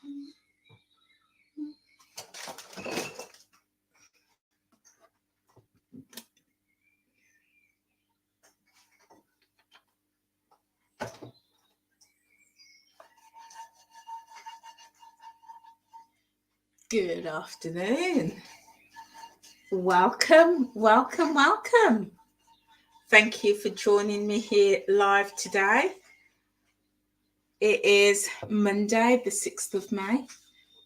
Good afternoon. Welcome, welcome, welcome. Thank you for joining me here live today. It is Monday, the 6th of May,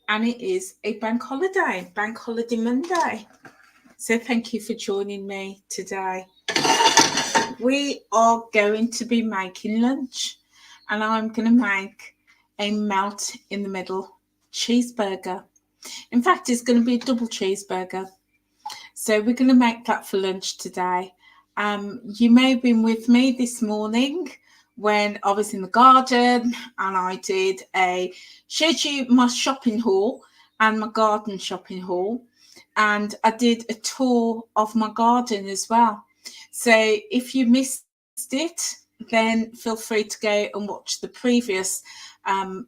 and it is a Bank Holiday Monday. So thank you for joining me today. We are going to be making lunch, and I'm going to make a melt in the middle cheeseburger. In fact, it's going to be a double cheeseburger. So we're going to make that for lunch today. You may have been with me this morning when I was in the garden and I did showed you my shopping haul and my garden shopping haul. And I did a tour of my garden as well. So if you missed it, then feel free to go and watch the previous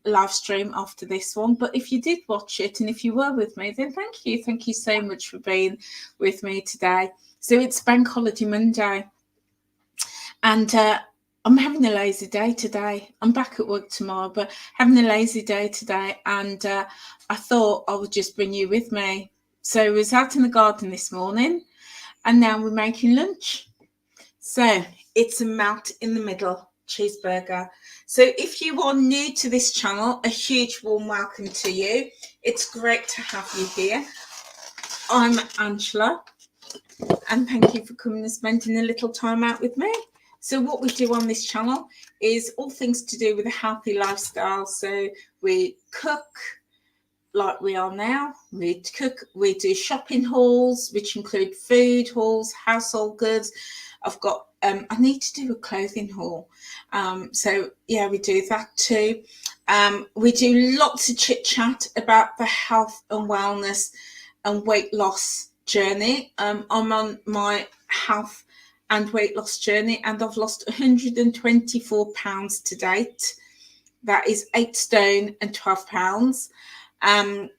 live stream after this one. But if you did watch it and if you were with me, then thank you so much for being with me today. So it's Bank Holiday Monday, and I'm having a lazy day today. I'm back at work tomorrow, but having a lazy day today, and I thought I would just bring you with me. So I was out in the garden this morning, and now we're making lunch. So it's a melt in the middle cheeseburger. So if you are new to this channel, a huge warm welcome to you. It's great to have you here. I'm Angela, and thank you for coming and spending a little time out with me. So what we do on this channel is all things to do with a healthy lifestyle. So we cook like we are now. We do shopping hauls, which include food hauls, household goods. I've got I need to do a clothing haul. So yeah, we do that too. We do lots of chit chat about the health and wellness and weight loss journey. I'm on my health and weight loss journey, and I've lost 124 pounds to date. That is 8 stone and 12 pounds. And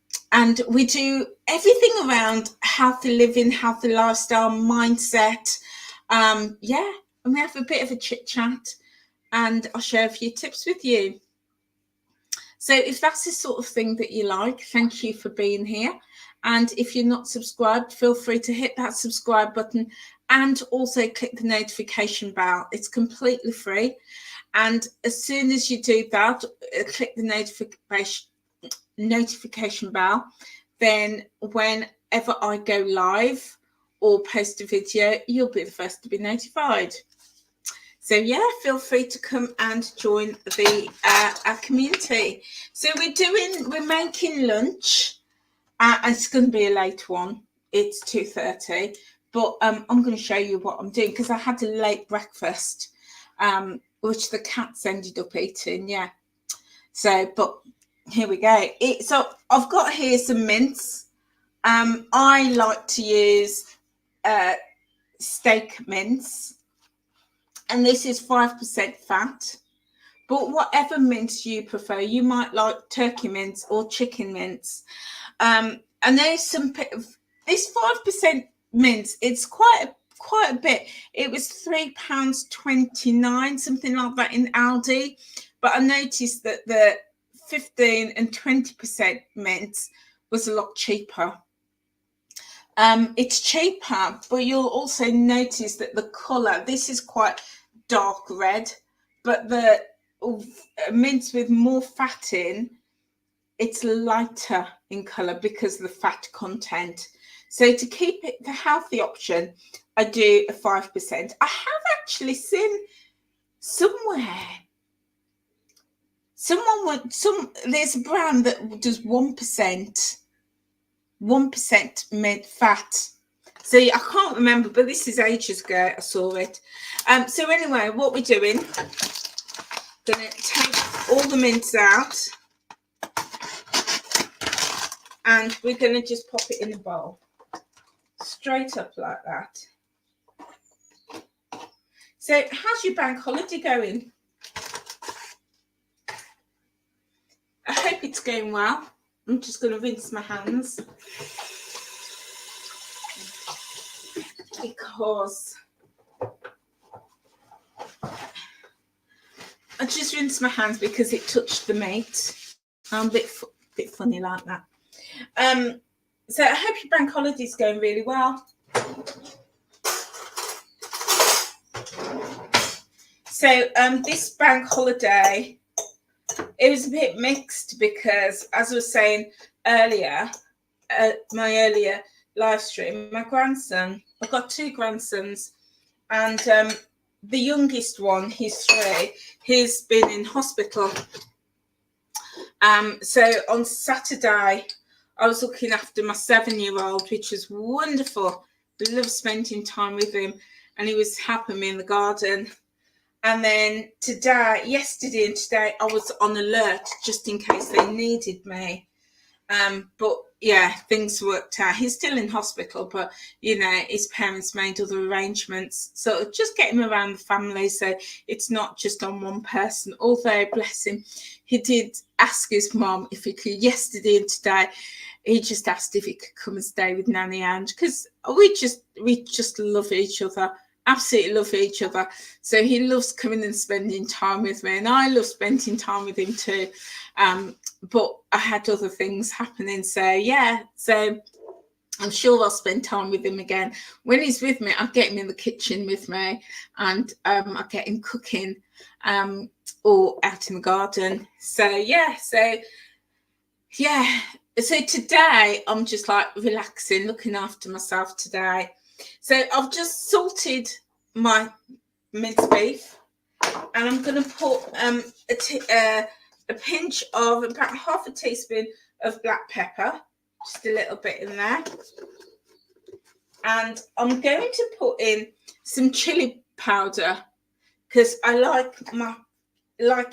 we do everything around healthy living, healthy lifestyle, mindset. And we have a bit of a chit chat, and I'll share a few tips with you. So if that's the sort of thing that you like, thank you for being here. And if you're not subscribed, feel free to hit that subscribe button and also click the notification bell. It's completely free. And as soon as you do that, click the notification bell, then whenever I go live or post a video, you'll be the first to be notified. So yeah, feel free to come and join our community. So we're making lunch. It's going to be a late one. It's 2:30, but I'm going to show you what I'm doing because I had a late breakfast, which the cats ended up eating. Yeah. So, but here we go. So I've got here some mince. I like to use steak mince, and this is 5% fat. But whatever mince you prefer, you might like turkey mince or chicken mince. And there's this 5% mince. It's quite a bit. It was £3.29, something like that in Aldi. But I noticed that the 15 and 20% mince was a lot cheaper. It's cheaper, but you'll also notice that the colour, this is quite dark red, but the mince with more fat in, it's lighter in colour because of the fat content. So to keep it the healthy option, I do a 5%. I have actually seen somewhere, there's a brand that does 1% mint fat. So I can't remember, but this is ages ago I saw it. So anyway, what we're doing, going to take all the mince out, and we're going to just pop it in a bowl, straight up like that. So how's your bank holiday going? I hope it's going well. I'm just going to rinse my hands because I just rinsed my hands because it touched the meat. I'm a bit funny like that. So I hope your bank holiday is going really well. So this bank holiday, it was a bit mixed because, as I was saying earlier, my earlier live stream, my grandson, I've got 2 grandsons, and the youngest one, he's 3, he's been in hospital. So on Saturday, I was looking after my 7-year-old, which was wonderful. We loved spending time with him, and he was helping me in the garden. And then yesterday and today, I was on alert just in case they needed me. But yeah, things worked out. He's still in hospital, but you know, his parents made other arrangements. So just get him around the family, so it's not just on one person. Although, bless him, he did ask his mom if he could, yesterday and today, he just asked if he could come and stay with Nanny Ange, because we just love each other. Absolutely love each other. So he loves coming and spending time with me, and I love spending time with him too. But I had other things happening. So yeah, so I'm sure I'll spend time with him again. When he's with me, I get him in the kitchen with me, and I get him cooking or out in the garden. So yeah. So today I'm just like relaxing, looking after myself today. So I've just salted my minced beef, and I'm going to put a pinch of about half a teaspoon of black pepper, just a little bit in there. And I'm going to put in some chili powder because I like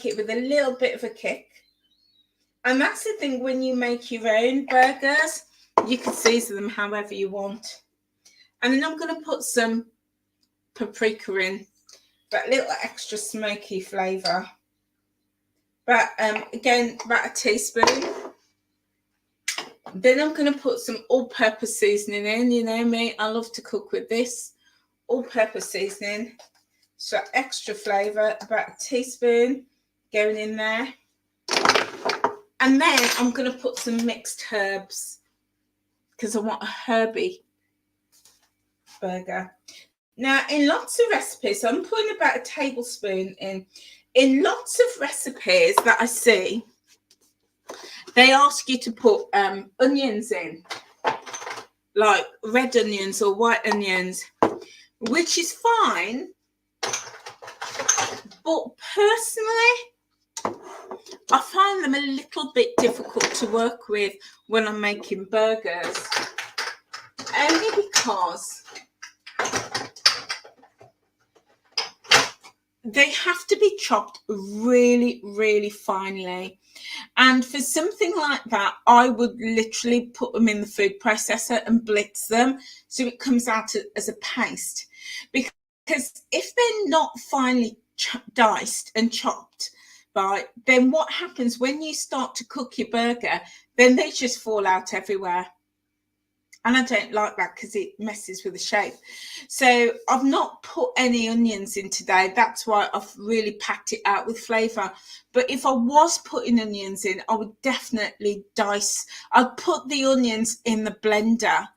it with a little bit of a kick. And that's the thing, when you make your own burgers, you can season them however you want. And then I'm going to put some paprika in, that little extra smoky flavour. But again, about a teaspoon. Then I'm going to put some all-purpose seasoning in. You know me, I love to cook with this. All-purpose seasoning. So extra flavour, about a teaspoon going in there. And then I'm going to put some mixed herbs because I want a herby burger. Now, in lots of recipes, I'm putting about a tablespoon in. In lots of recipes that I see, they ask you to put onions in, like red onions or white onions, which is fine. But personally, I find them a little bit difficult to work with when I'm making burgers, only because they have to be chopped really, really finely. And for something like that, I would literally put them in the food processor and blitz them so it comes out as a paste. Because if they're not finely diced and chopped, right, then what happens when you start to cook your burger, then they just fall out everywhere. And I don't like that because it messes with the shape. So I've not put any onions in today. That's why I've really packed it out with flavour. But if I was putting onions in, I would definitely dice. I'd put the onions in the blender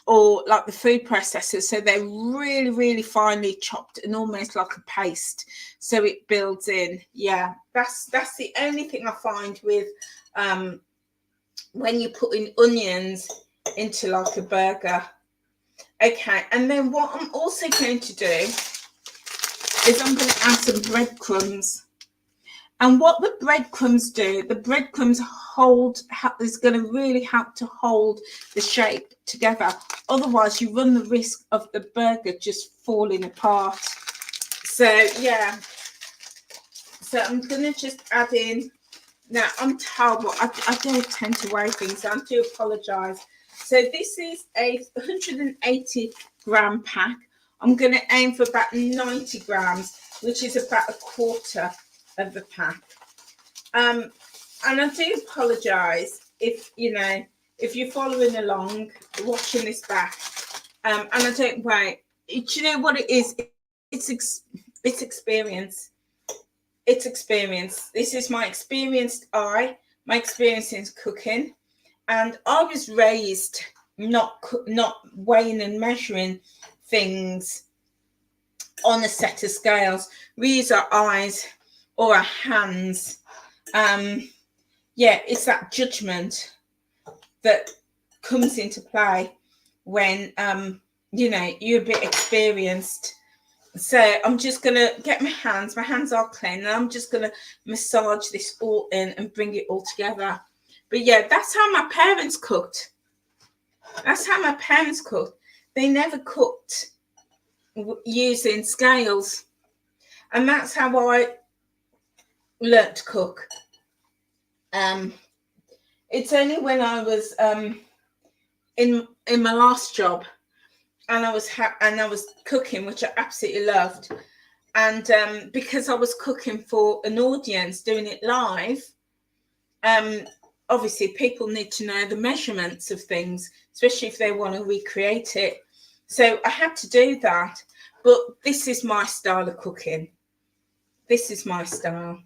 or like the food processor, so they're really, really finely chopped and almost like a paste, so it builds in. Yeah, that's the only thing I find with when you put in onions into like a burger. Okay, and then what I'm also going to do is I'm going to add some breadcrumbs. And what the breadcrumbs do, the breadcrumbs is going to really help to hold the shape together. Otherwise, you run the risk of the burger just falling apart. So, yeah. So, I'm going to just add in. Now, I'm terrible. I don't tend to weigh things. I do apologise. So, this is a 180 gram pack. I'm going to aim for about 90 grams, which is about a quarter of the pack. And And I do apologise if, you know, if you're following along, watching this back, and I don't wait. Do you know what it is? It's experience. It's experience. This is my experienced eye, my experience in cooking. And I was raised not weighing and measuring things on a set of scales. We use our eyes or our hands. Yeah, it's that judgment that comes into play when you know, you're a bit experienced. So I'm just gonna get my hands are clean, and I'm just gonna massage this all in and bring it all together. But yeah, that's how my parents cooked. That's how my parents cooked. They never cooked using scales, and that's how I learnt to cook. It's only when I was in my last job, and I was cooking, which I absolutely loved, and because I was cooking for an audience, doing it live, obviously people need to know the measurements of things, especially if they want to recreate it. So I had to do that. But this is my style of cooking. This is my style.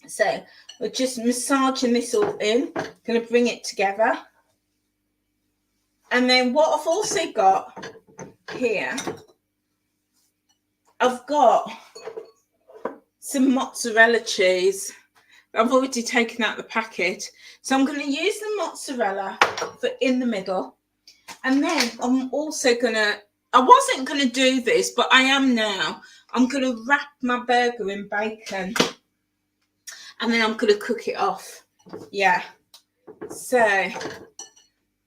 So we're just massaging this all in. Going to bring it together. And then what I've also got here, I've got some mozzarella cheese. I've already taken out the packet. So I'm going to use the mozzarella for in the middle. And then I'm also going to, I wasn't going to do this, but I am now. I'm going to wrap my burger in bacon. And then I'm going to cook it off. Yeah. So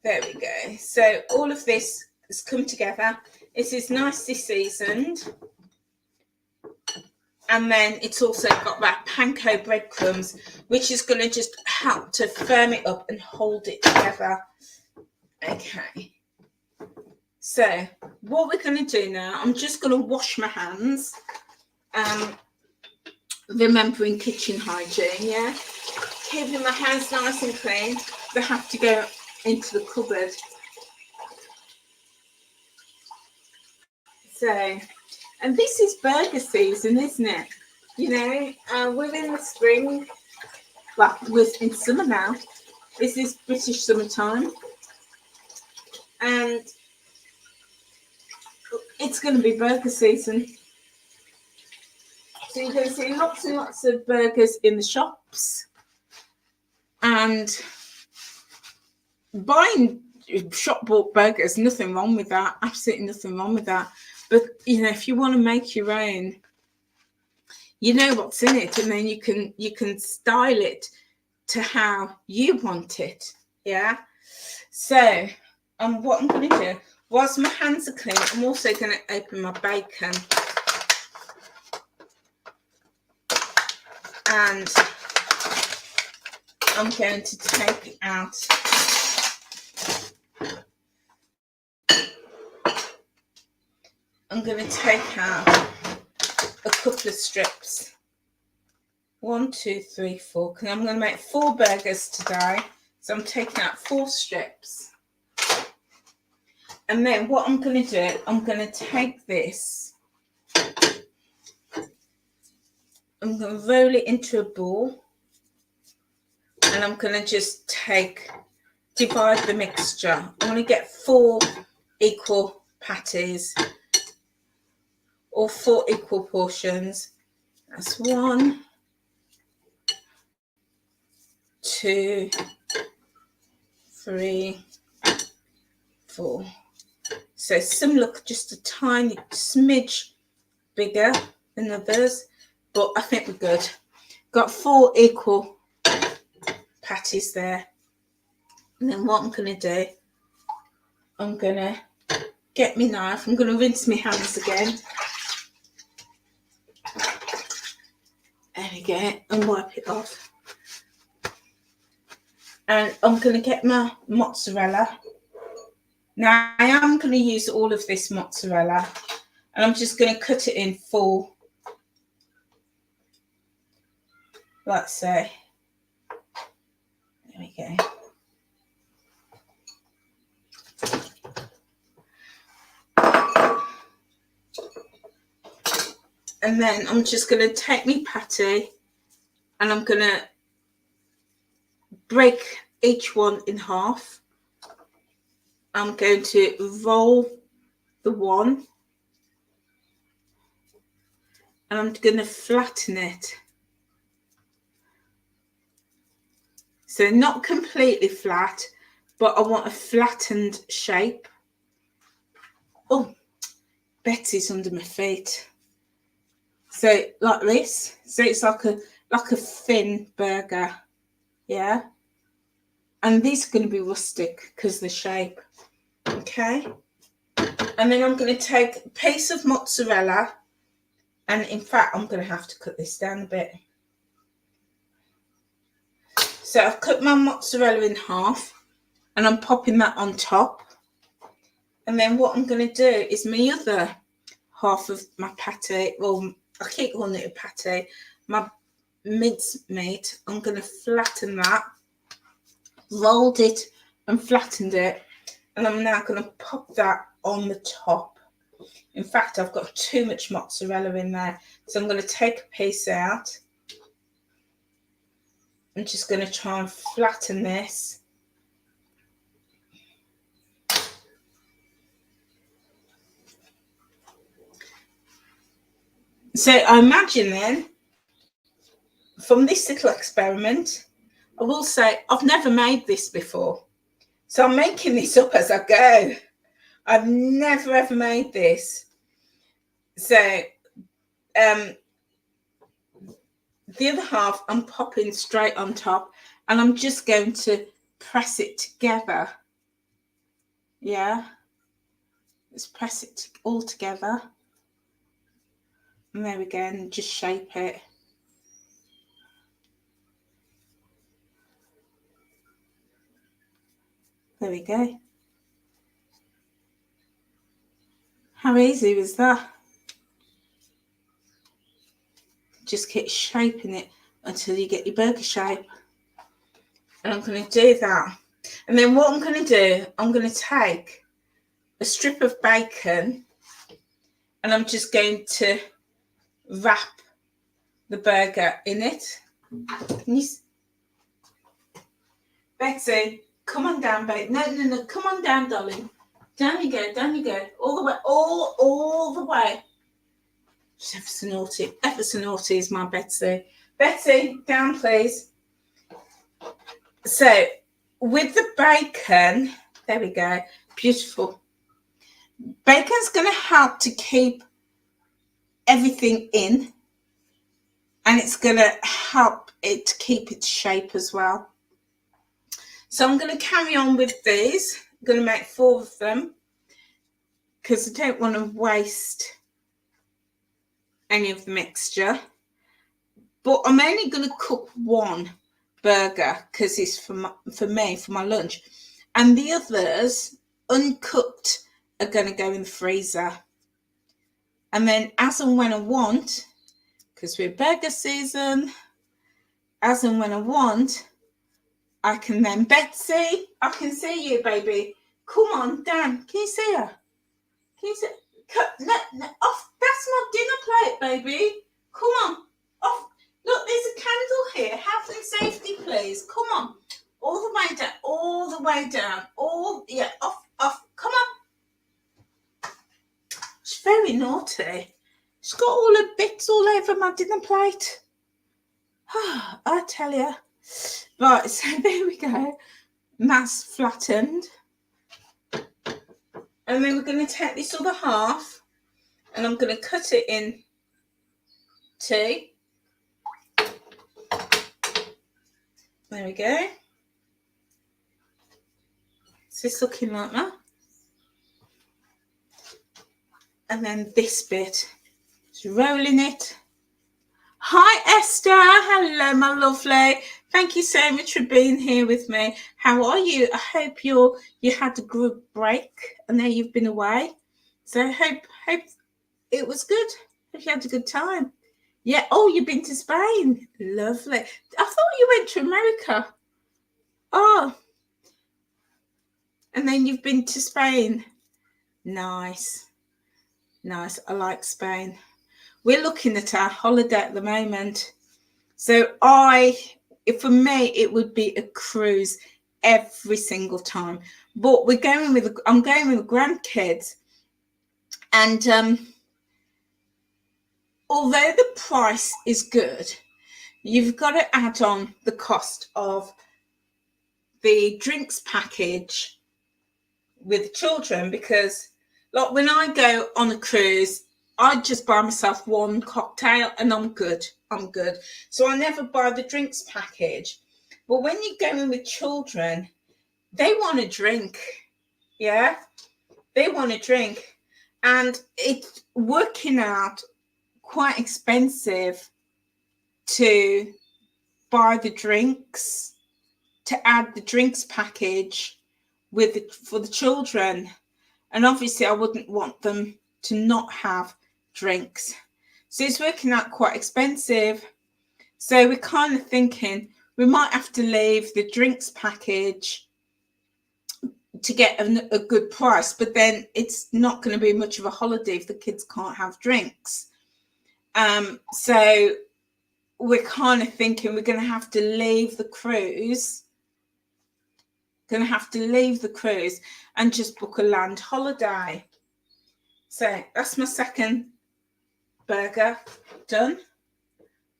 there we go. So all of this has come together. This is nicely seasoned. And then it's also got that panko breadcrumbs, which is going to just help to firm it up and hold it together. Okay. So what we're going to do now, I'm just going to wash my hands. Remembering kitchen hygiene, yeah? Keeping my hands nice and clean. They have to go into the cupboard. So, and this is burger season, isn't it? You know, we're in the spring. Well, we're in summer now. This is British summertime. And it's going to be burger season. So you're going to see lots and lots of burgers in the shops. And buying shop-bought burgers, nothing wrong with that. Absolutely nothing wrong with that. But, you know, if you want to make your own, you know what's in it. And then you can style it to how you want it. Yeah? So, what I'm going to do, whilst my hands are clean, I'm also going to open my bacon. And I'm going to take out a couple of strips. 1, 2, 3, 4. Because I'm going to make 4 burgers today. So I'm taking out 4 strips. And then what I'm going to do, I'm going to take this. I'm going to roll it into a ball. And I'm going to just divide the mixture. I'm going to get 4 equal patties or 4 equal portions. That's 1, 2, 3, 4. So some look just a tiny smidge bigger than others, but I think we're good. Got 4 equal patties there. And then what I'm going to do, I'm going to get my knife. I'm going to rinse my hands again. There we go. And wipe it off. And I'm going to get my mozzarella. Now, I am going to use all of this mozzarella. And I'm just going to cut it in 4. Like so. go. And then I'm just going to take my patty and I'm going to break each one in half. I'm going to roll the one and I'm going to flatten it. So not completely flat, but I want a flattened shape. Oh, Betsy's under my feet. So like this. So it's like a thin burger. Yeah. And these are going to be rustic because of the shape. Okay. And then I'm going to take a piece of mozzarella. And in fact, I'm going to have to cut this down a bit. So I've cut my mozzarella in half. And I'm popping that on top. And then what I'm going to do is my other half of my pate. Well, I keep calling it a pate. My minced meat. I'm going to flatten that. Rolled it and flattened it. And I'm now going to pop that on the top. In fact, I've got too much mozzarella in there. So I'm going to take a piece out. I'm just going to try and flatten this. So I imagine then, from this little experiment, I will say I've never made this before. So I'm making this up as I go. I've never ever made this. So the other half I'm popping straight on top and I'm just going to press it together. Yeah. Let's press it all together. And there we go, and just shape it. There we go. How easy was that? Just keep shaping it until you get your burger shape. And I'm going to do that. And then what I'm going to do, I'm going to take a strip of bacon and I'm just going to wrap the burger in it. Betsy, come on down, babe. No, come on down, darling. Down you go, all the way, all the way. She's ever so naughty is my Betsy. Betsy, down please. So with the bacon, there we go, beautiful. Bacon's going to help to keep everything in, and it's going to help it to keep its shape as well. So I'm going to carry on with these. I'm going to make 4 of them because I don't want to waste any of the mixture. But I'm only going to cook 1 burger because it's for my lunch. And the others, uncooked, are going to go in the freezer. And then as and when I want, because we're burger season, as and when I want, I can then, Betsy, I can see you, baby. Come on, Dan. Can you see her? Can you see? No, off. That's my dinner plate, baby. Come on, off. Look, there's a candle here. Health and safety, please. Come on. All the way down. All the way down. Yeah, off. Come on. She's very naughty. She's got all her bits all over my dinner plate. I tell you. Right, so there we go. And that's flattened. And then we're going to take this other half and I'm going to cut it in 2. There we go. So it's looking like that. And then this bit, just rolling it. Hi Esther, hello my lovely. Thank you so much for being here with me. How are you? I hope you had a good break. I know you've been away, so I hope it was good. Hope you had a good time. Yeah. Oh, you've been to Spain. Lovely. I thought you went to America. Oh, and then you've been to Spain. Nice. Nice. I like Spain. We're looking at our holiday at the moment. So for me, it would be a cruise every single time. But I'm going with the grandkids. And although the price is good, you've got to add on the cost of the drinks package with children, because like when I go on a cruise, I just buy myself one cocktail and I'm good. So I never buy the drinks package. But when you go in with children, they want to drink. Yeah, they want to drink. And it's working out quite expensive to buy the drinks, to add the drinks package for the children. And obviously I wouldn't want them to not have drinks. So it's working out quite expensive. So we're kind of thinking we might have to leave the drinks package to get a good price, but then it's not going to be much of a holiday if the kids can't have drinks. So we're kind of thinking we're going to have to leave the cruise. And just book a land holiday. So that's my second burger done.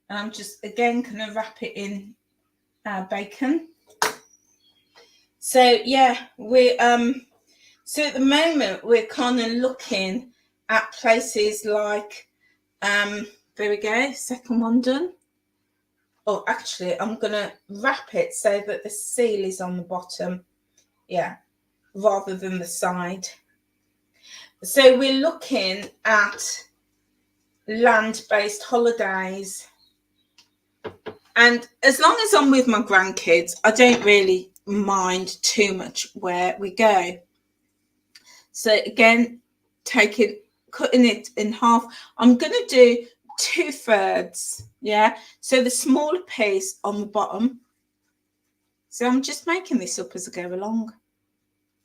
And I'm just again going to wrap it in bacon. So yeah, so at the moment we're kind of looking at places like there we go, second one done. Oh, actually I'm going to wrap it so that the seal is on the bottom, yeah, rather than the side. So we're looking at land-based holidays, and as long as I'm with my grandkids, I don't really mind too much where we go. So again, cutting it in half. I'm going to do 2/3, yeah, so the smaller piece on the bottom. So I'm just making this up as I go along,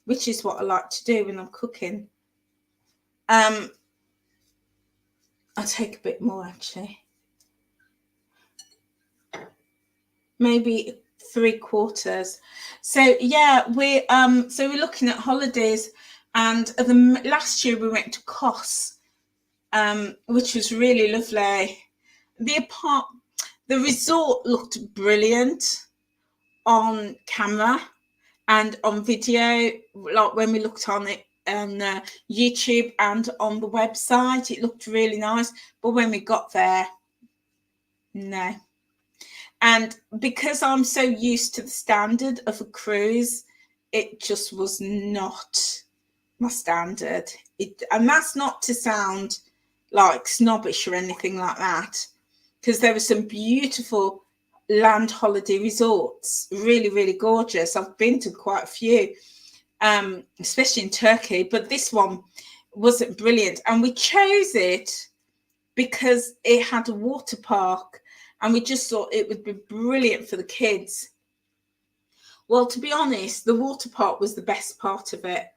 which is what I like to do when I'm cooking. I'll take a bit more actually, maybe 3/4. So yeah, we're looking at holidays, and last year we went to Kos, which was really lovely. The resort looked brilliant on camera and on video, like when we looked on it on YouTube and on the website, it looked really nice. But when we got there, no. And because I'm so used to the standard of a cruise, it just was not my standard. And that's not to sound like snobbish or anything like that, because there were some beautiful land holiday resorts, really, really gorgeous. I've been to quite a few, especially in Turkey, but this one wasn't brilliant. And we chose it because it had a water park, and we just thought it would be brilliant for the kids. Well, to be honest, the water park was the best part of it.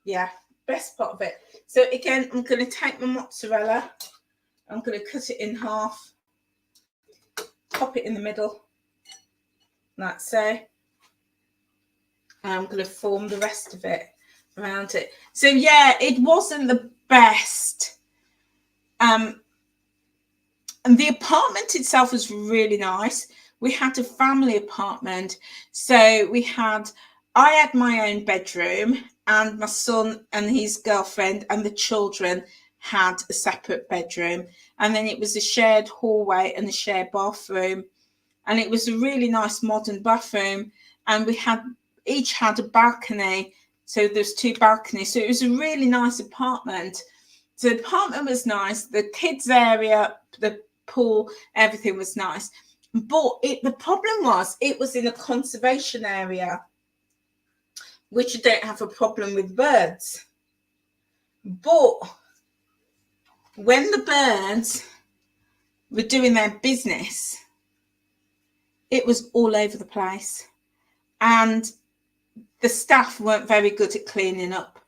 Yeah, best part of it. So again, I'm going to take my mozzarella. I'm going to cut it in half. Pop it in the middle. Like so. And I'm going to form the rest of it around it. So yeah, it wasn't the best. And the apartment itself was really nice. We had a family apartment. So I had my own bedroom, and my son and his girlfriend and the children had a separate bedroom. And then it was a shared hallway and a shared bathroom. And it was a really nice modern bathroom. And we each had a balcony. So there's 2 balconies. So it was a really nice apartment. So the apartment was nice. The kids area, the pool, everything was nice. But the problem was it was in a conservation area, which I don't have a problem with birds. But when the birds were doing their business, it was all over the place. and the staff weren't very good at cleaning up.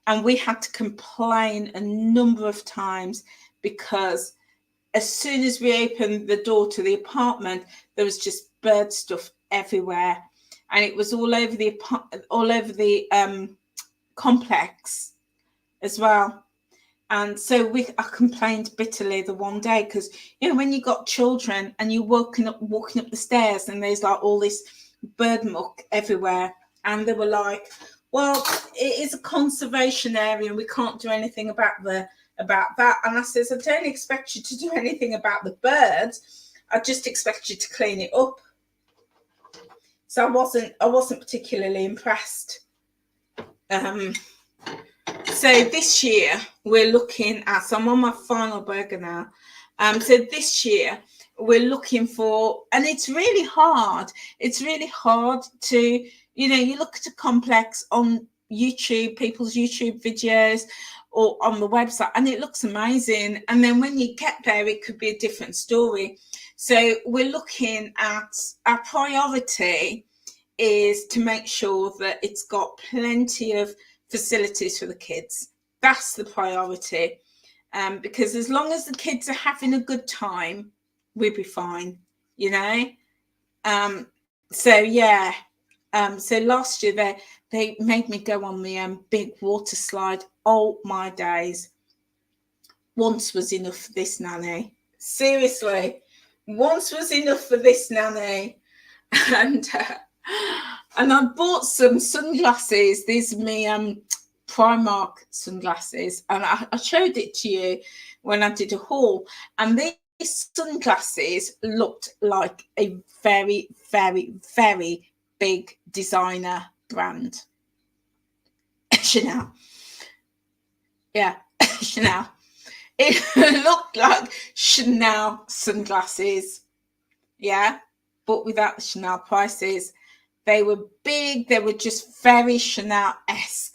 And we had to complain a number of times because as soon as we opened the door to the apartment, there was just bird stuff everywhere, and it was all over the complex as well. And so I complained bitterly the one day because, you know, when you got children and you're walking up the stairs and there's like all this bird muck everywhere, and they were like, well, it is a conservation area and we can't do anything about that. And I says, I don't expect you to do anything about the birds. I just expect you to clean it up. So I wasn't particularly impressed. So this year we're looking at, so I'm on my final burger now. So this year we're looking for, and it's really hard. It's really hard to, you know, you look at a complex on YouTube, people's YouTube videos or on the website, and it looks amazing. And then when you get there, it could be a different story. So we're looking at, our priority is to make sure that it's got plenty of facilities for the kids. That's the priority, because as long as the kids are having a good time, we'll be fine, you know. So yeah, so last year they made me go on the big water slide. Oh my days, once was enough for this nanny. Seriously, once was enough for this nanny. And I bought some sunglasses. These are me Primark sunglasses, and I showed it to you when I did a haul. And these sunglasses looked like a very, very, very big designer brand. Chanel. Yeah, Chanel. It looked like Chanel sunglasses. Yeah, but without the Chanel prices. They were big. They were just very Chanel-esque.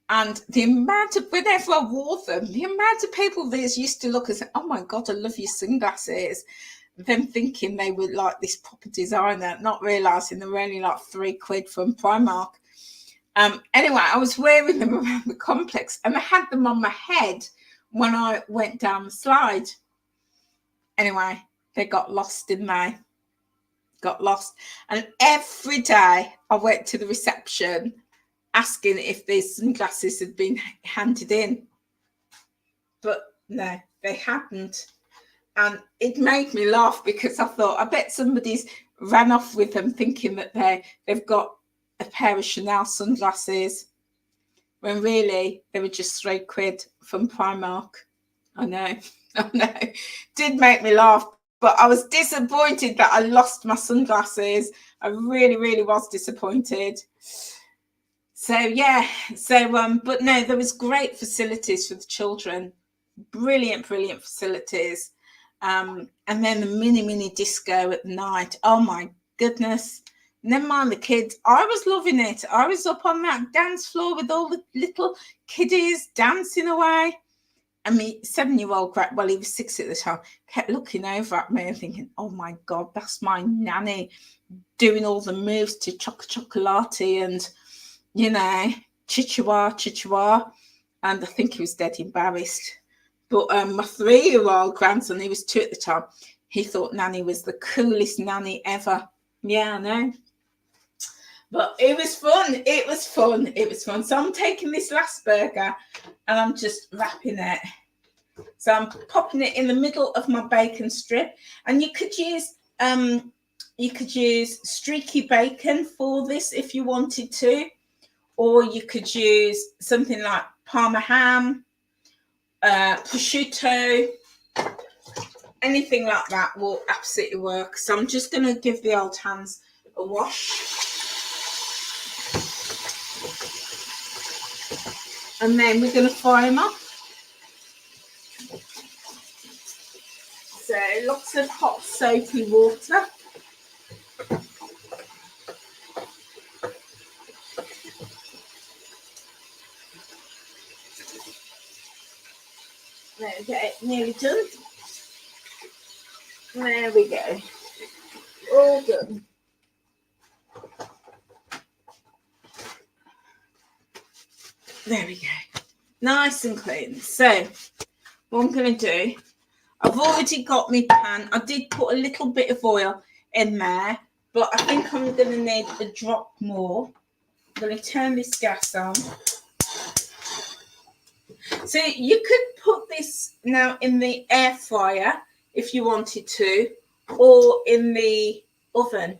And the amount of, whenever I wore them, the amount of people that used to look and say, oh my God, I love your sunglasses. Them thinking they were like this proper designer, not realising they were only like £3 from Primark. Anyway, I was wearing them around the complex and I had them on my head when I went down the slide. Anyway, they got lost in May. Got lost. And every day I went to the reception asking if these sunglasses had been handed in. But no, they hadn't. And it made me laugh because I thought, I bet somebody's ran off with them thinking that they've got a pair of Chanel sunglasses, when really they were just £3 from Primark. I know. Did make me laugh, but I was disappointed that I lost my sunglasses. I really, really was disappointed. So yeah, but no, there was great facilities for the children. Brilliant facilities. And then the mini disco at night. Oh my goodness. Never mind the kids. I was loving it. I was up on that dance floor with all the little kiddies dancing away. And my 7-year-old, well, he was 6 at the time, kept looking over at me and thinking, oh my God, that's my nanny doing all the moves to Chocolate and, you know, chichua. And I think he was dead embarrassed. But my 3-year-old grandson, he was 2 at the time, he thought nanny was the coolest nanny ever. Yeah, I know. But it was fun. It was fun. So I'm taking this last burger and I'm just wrapping it. So I'm popping it in the middle of my bacon strip. And you could use streaky bacon for this if you wanted to. Or you could use something like Parma ham, prosciutto, anything like that will absolutely work. So I'm just going to give the old hands a wash. And then we're going to fry them up. So lots of hot soapy water. There we go, nearly done. There we go. All done. There we go. Nice and clean. So what I'm going to do, I've already got my pan. I did put a little bit of oil in there, but I think I'm going to need a drop more. I'm going to turn this gas on. So you could put this now in the air fryer if you wanted to, or in the oven.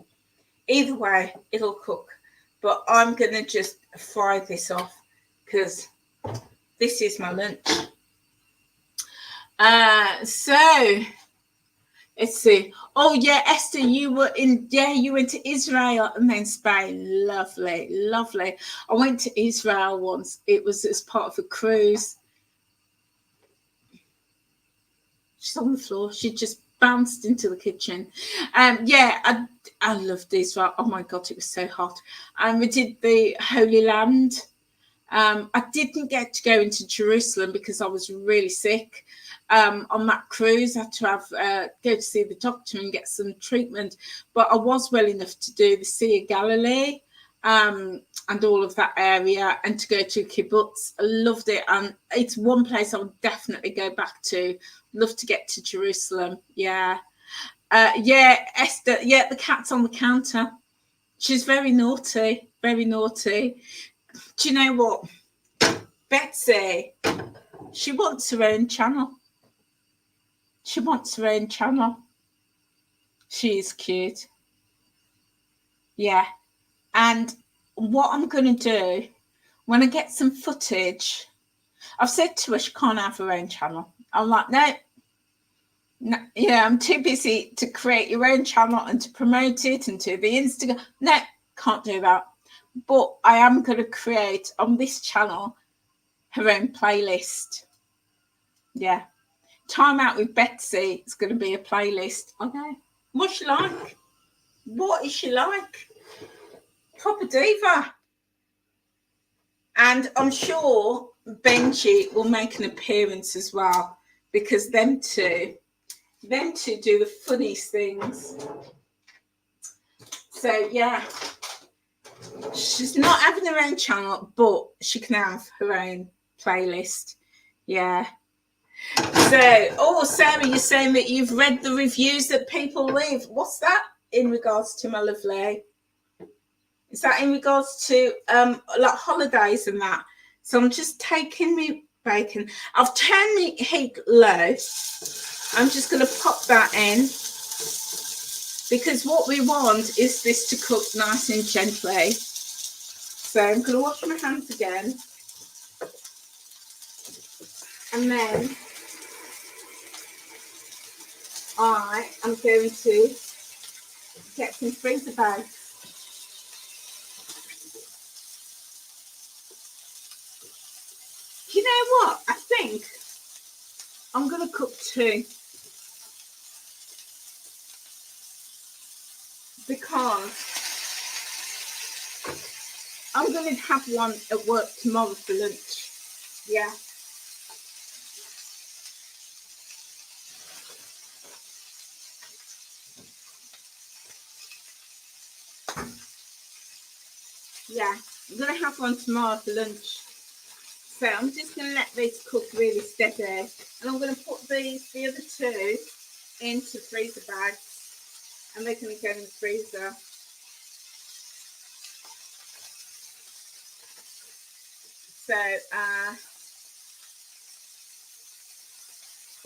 Either way, it'll cook. But I'm going to just fry this off because this is my lunch. So let's see. Oh yeah, Esther, you went to Israel and then Spain. Lovely, lovely. I went to Israel once. It was as part of a cruise. She's on the floor. She just bounced into the kitchen. Yeah, I loved Israel. Oh my God, it was so hot. And we did the Holy Land. I didn't get to go into Jerusalem because I was really sick. On that cruise, I had to go to see the doctor and get some treatment. But I was well enough to do the Sea of Galilee and all of that area, and to go to kibbutz. I loved it, and it's one place I would definitely go back to. Love to get to Jerusalem. Yeah. Esther. Yeah, the cat's on the counter. She's very naughty. Very naughty. Do you know what? Betsy, she wants her own channel. She wants her own channel. She is cute. Yeah. And what I'm going to do, when I get some footage, I've said to her she can't have her own channel. I'm like, no, yeah, I'm too busy to create your own channel and to promote it and to the Instagram. No, can't do that. But I am going to create on this channel her own playlist. Yeah. Time Out with Betsy. It's going to be a playlist. Okay. What's she like? What is she like? Proper diva. And I'm sure Benji will make an appearance as well, because them two do the funniest things. So yeah, she's not having her own channel, but she can have her own playlist. Yeah. So, Sarah, you're saying that you've read the reviews that people leave. What's that in regards to, my lovely? Is that in regards to like holidays and that? So I'm just taking me bacon. I've turned my heat low. I'm just going to pop that in, because what we want is this to cook nice and gently. So I'm going to wash my hands again. And then I am going to get some freezer bags. You know what? I think I'm going to cook two, because I'm going to have one at work tomorrow for lunch. Yeah. Yeah, I'm going to have one tomorrow for lunch. So I'm just going to let this cook really steady. And I'm going to put the other two into freezer bags. And they're going to go in the freezer. So,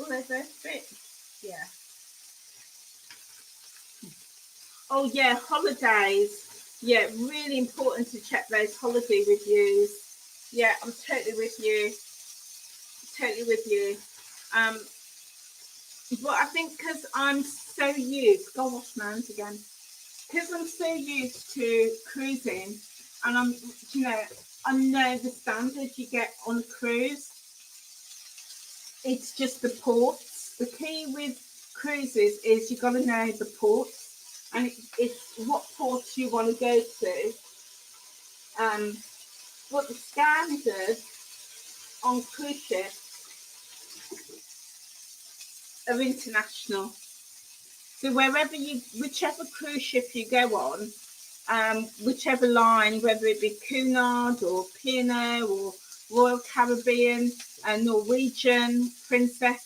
they both fit. Yeah. Oh, yeah, holidays. Yeah, really important to check those holiday reviews. Yeah, I'm totally with you. Totally with you. But I think because I'm so used, go wash my hands again. Because I'm so used to cruising, and I know the standards you get on a cruise. It's just the ports. The key with cruises is you got to know the ports, and it's what ports you want to go to. But the standards on cruise ships are international. So whichever cruise ship you go on, whichever line, whether it be Cunard or P&O or Royal Caribbean, Norwegian, Princess,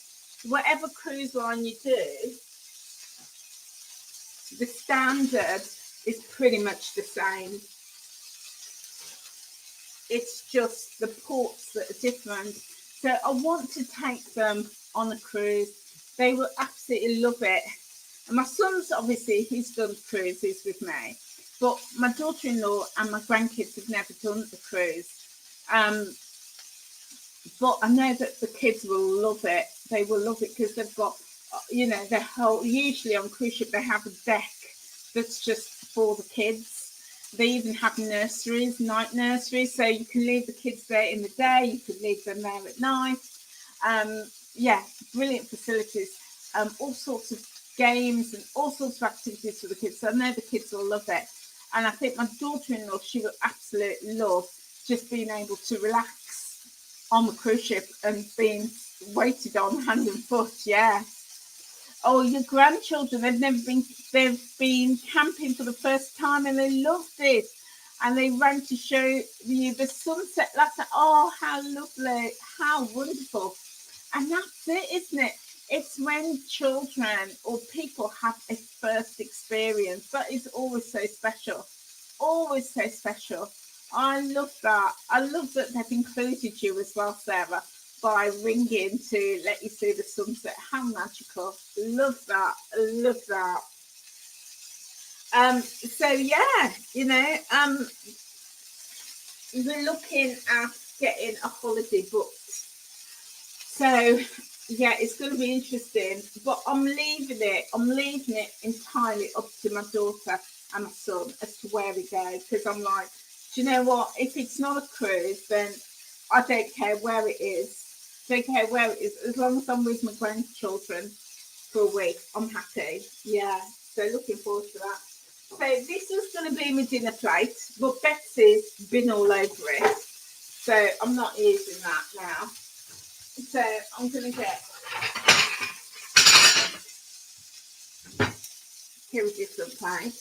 whatever cruise line you do, the standard is pretty much the same. It's just the ports that are different. So I want to take them on a cruise. They will absolutely love it. And my son's obviously, he's done cruises with me, but my daughter-in-law and my grandkids have never done a cruise. But I know that the kids will love it. They will love it because they've got, you know, their whole, usually on cruise ship, they have a deck that's just for the kids. They even have nurseries, night nurseries, so you can leave the kids there in the day, you could leave them there at night. Yeah, brilliant facilities, all sorts of games and all sorts of activities for the kids. So I know the kids will love it. And I think my daughter-in-law, she will absolutely love just being able to relax on the cruise ship and being waited on hand and foot. Yeah. Oh, your grandchildren, they've been camping for the first time and they loved it. And they ran to show you the sunset last night. Oh, how lovely, how wonderful. And that's it, isn't it? It's when children or people have a first experience. That is always so special. Always so special. I love that. I love that they've included you as well, Sarah, by ringing to let you see the sunset. How magical. Love that. Love that. So yeah, you know, we're looking at getting a holiday booked. So yeah, it's going to be interesting, but I'm leaving it entirely up to my daughter and my son as to where we go, because I'm like, do you know what, if it's not a cruise, then I don't care where it is. Don't care where it is, as long as I'm with my grandchildren for a week, I'm happy. Yeah, so looking forward to that. So this is going to be my dinner plate, but Betsy's been all over it, so I'm not using that now. So I'm going to get here a different plate,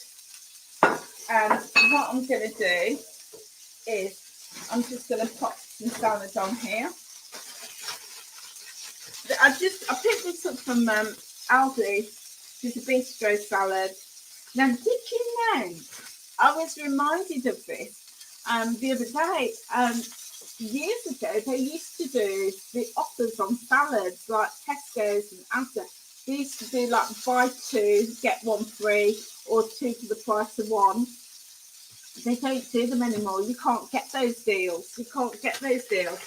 and what I'm going to do is I'm just going to pop some salad on here. I picked this up from Aldi. It's a bistro salad. Now, did you know, I was reminded of this the other day. Years ago, they used to do the offers on salads, like Tesco's and Asda. They used to do like buy two, get one free, or two for the price of one. They don't do them anymore. You can't get those deals. You can't get those deals.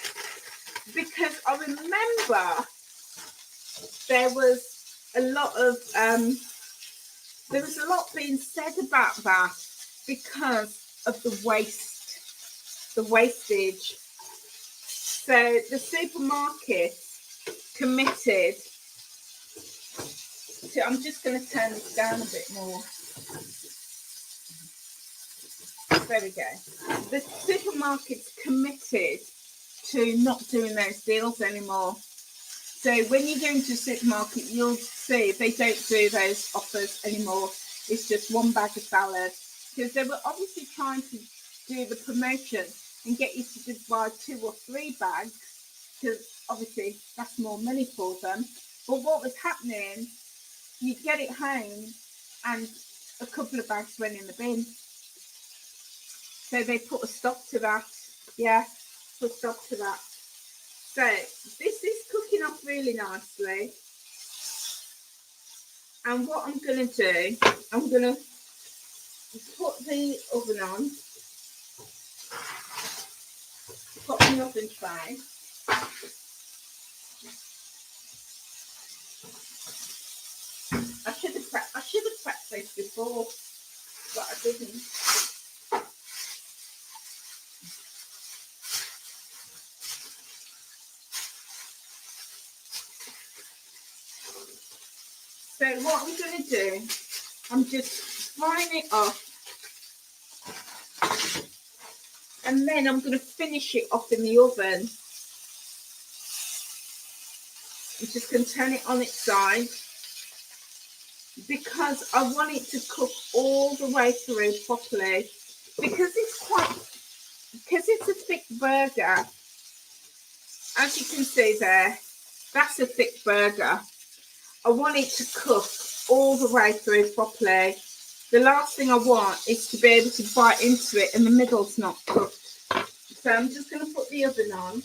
Because I remember there was a lot being said about that because of the wastage. So the supermarket committed to, I'm just going to turn this down a bit more. There we go. The supermarket's committed to not doing those deals anymore. So when you go into a supermarket, you'll see they don't do those offers anymore. It's just one bag of salad, because they were obviously trying to do the promotion and get you to just buy 2 or 3 bags, because obviously that's more money for them. But what was happening, you get it home and a couple of bags went in the bin. So they put a stop to that. Yeah, put a stop to that. So this is cooking up really nicely. And what I'm going to do, I'm going to put the oven on. Put the oven tray. I should have prepped this before, but I didn't. So what I'm going to do, I'm just frying it off, and then I'm going to finish it off in the oven. I'm just going to turn it on its side, because I want it to cook all the way through properly. Because it's a thick burger, as you can see there, that's a thick burger. I want it to cook all the way through properly. The last thing I want is to be able to bite into it and the middle's not cooked. So I'm just going to put the oven on,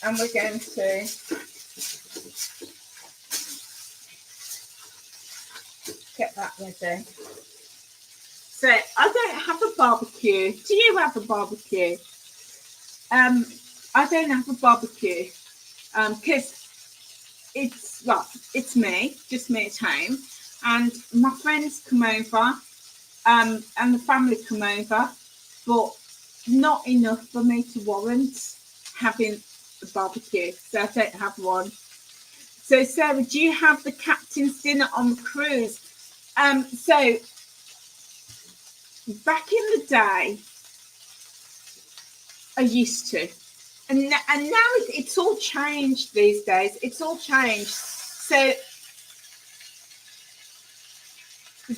and we're going to get that ready. So I don't have a barbecue. Do you have a barbecue? I don't have a barbecue because it's me, just me at home, and my friends come over, and the family come over, but not enough for me to warrant having a barbecue, so I don't have one. So Sarah, do you have the captain's dinner on the cruise? So back in the day, I used to, and now it's all changed these days. It's all changed. So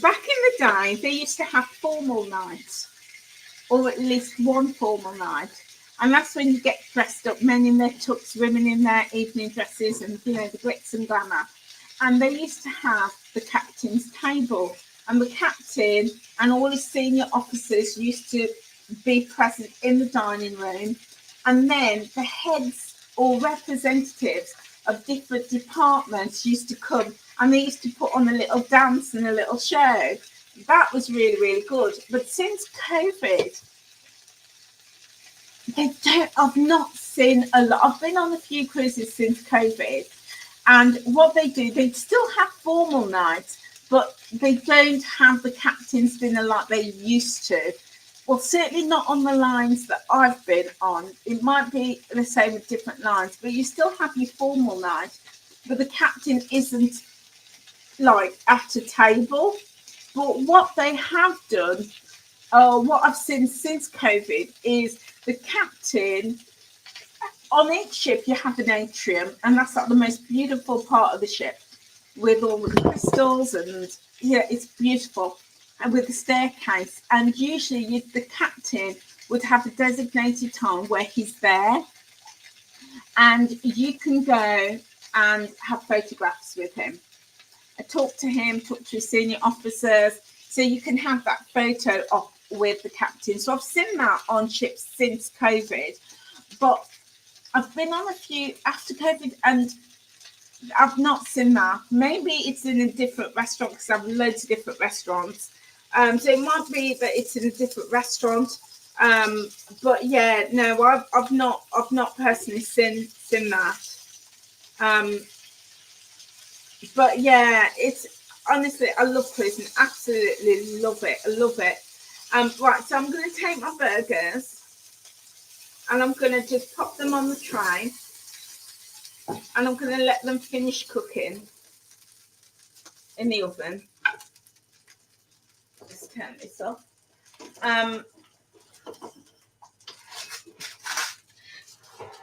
back in the day, they used to have formal nights, or at least one formal night, and that's when you get dressed up, men in their tux, women in their evening dresses, and the glitz and glamour. And they used to have the captain's table, and the captain and all his senior officers used to be present in the dining room, and then the heads or representatives of different departments used to come, and they used to put on a little dance and a little show. That was really, really good. But since COVID, I've not seen a lot. I've been on a few cruises since COVID, and what they do, they still have formal nights, but they don't have the captain's dinner like they used to. Well, certainly not on the lines that I've been on. It might be the same with different lines, but you still have your formal night, but the captain isn't like at a table. But what they have done, what I've seen since COVID, is the captain, on each ship you have an atrium, and that's like the most beautiful part of the ship, with all the crystals, and yeah, it's beautiful, and with the staircase. And usually the captain would have a designated time where he's there, and you can go and have photographs with him, talk to him, talk to his senior officers, so you can have that photo op with the captain. So I've seen that on ships since COVID, but I've been on a few after COVID, and I've not seen that. Maybe it's in a different restaurant, because I have loads of different restaurants. So it might be that it's in a different restaurant. But yeah, no, I've not personally seen that. But yeah, it's honestly, I love cruising. Absolutely love it. I love it. Right, so I'm going to take my burgers, and I'm going to just pop them on the tray, and I'm going to let them finish cooking in the oven. Just turn this off.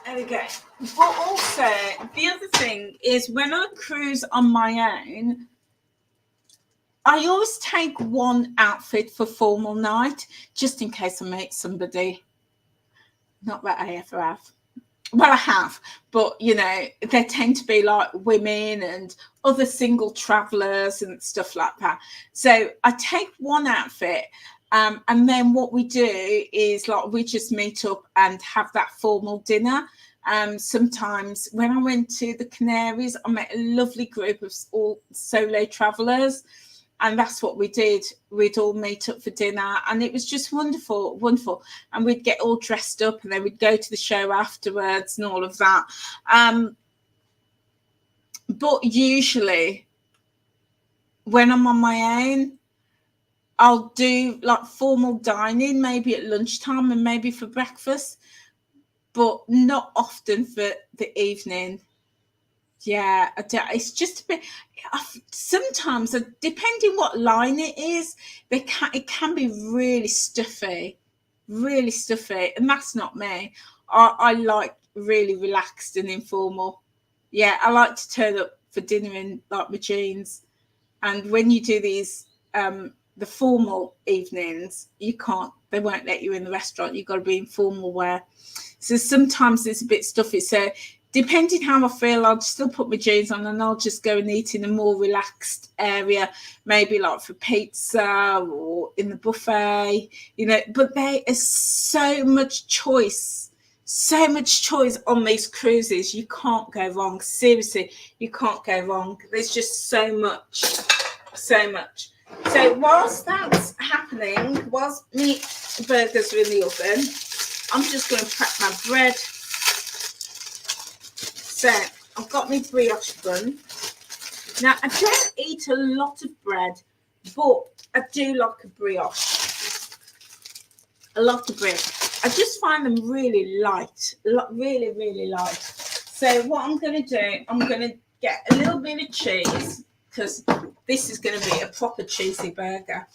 There we go. But also, the other thing is, when I cruise on my own, I always take one outfit for formal night, just in case I meet somebody. Not that I ever have. Well, I have, but they tend to be like women and other single travelers and stuff like that. So I take one outfit, and then what we do is like we just meet up and have that formal dinner. Sometimes when I went to the Canaries, I met a lovely group of all solo travelers, and that's what we did. We'd all meet up for dinner, and it was just wonderful. And we'd get all dressed up, and then we'd go to the show afterwards and all of that. But usually when I'm on my own, I'll do like formal dining, maybe at lunchtime and maybe for breakfast, but not often for the evening. Yeah, it's just a bit. Sometimes, depending what line it is, it can be really stuffy, and that's not me. I like really relaxed and informal. Yeah, I like to turn up for dinner in like my jeans, and when you do these the formal evenings, you can't, they won't let you in the restaurant. You've got to be in formal wear. So sometimes it's a bit stuffy. So depending how I feel, I'll still put my jeans on and I'll just go and eat in a more relaxed area, maybe like for pizza or in the buffet, you know. But there is so much choice on these cruises. You can't go wrong. Seriously, you can't go wrong. There's just so much. So whilst that's happening, whilst meat burgers are in the oven, I'm just going to prep my bread. So I've got my brioche bun. Now, I don't eat a lot of bread, but I do like a brioche. A lot of bread. I just find them really light, really, really light. So what I'm going to do, I'm going to get a little bit of cheese, because this is going to be a proper cheesy burger.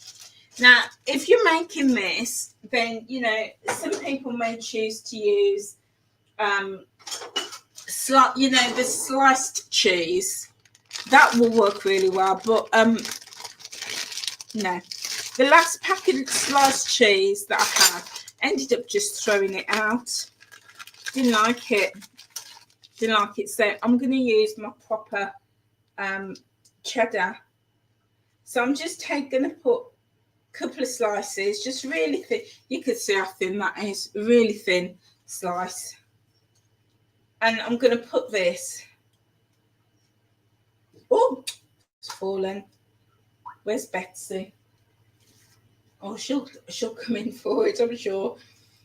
Now, if you're making this, then, you know, some people may choose to use, the sliced cheese. That will work really well. But, no. The last packet of sliced cheese that I had, ended up just throwing it out. Didn't like it. So I'm going to use my proper cheddar. So I'm just going to put a couple of slices, just really thin. You can see how thin that is, really thin slice. And I'm going to put this. Oh, it's fallen. Where's Betsy? Oh, she'll come in for it, I'm sure.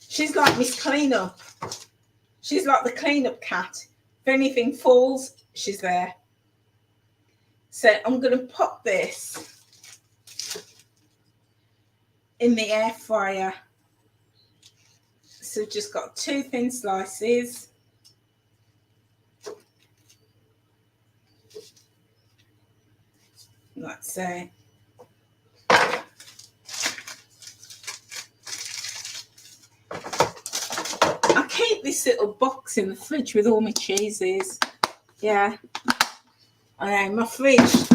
She's like Miss Cleanup. She's like the cleanup cat. If anything falls, she's there. So I'm going to pop this in the air fryer. So just got 2 thin slices. Like so. I keep this little box in the fridge with all my cheeses. Yeah. I know, my fridge,